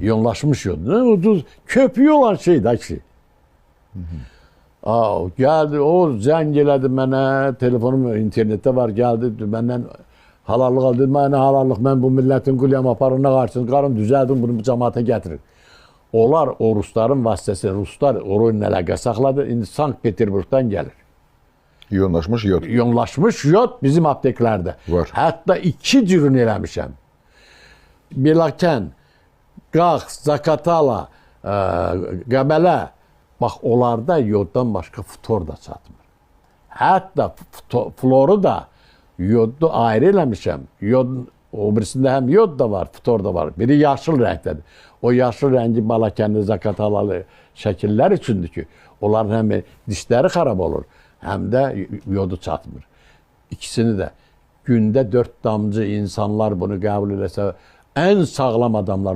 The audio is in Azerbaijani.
İyonlaşmış yod. Ne ucuz köpüğü olan şey de ki. Geldi o zəng elədi mənə, telefonum internette var, geldi məndən halallık aldı. Mənə halallık, mən bu milletin quliyam aparın, nə qarşısın, qarın düzəldim, bunu bu cəmaata gətirin. Onlar o Rusların vasitəsilə, Ruslar onunla əlaqə saxladı. İndi Sankt Peterburgdan gəlir. İyonlaşmış yod. İyonlaşmış yod bizim apteklərdə. Var. Hətta 2 cürün eləmişəm. Bilakən, Qax, Zakatala, Qəbələ, bax onlarda yoddan başqa ftor da çatmır. Hətta floru da yoddu ayrı eləmişəm. Yod, o birisində həm yod da var, ftor da var. Biri yaşıl rəngdədir. O yaşıl rəngi Balakəndi, Zakatalalı şəkillər üçündür ki, onların həm dişləri xarab olur, həm də yodu çatmır. İkisini də gündə 4 damcı insanlar bunu qəbul eləsə, ən sağlam adamlar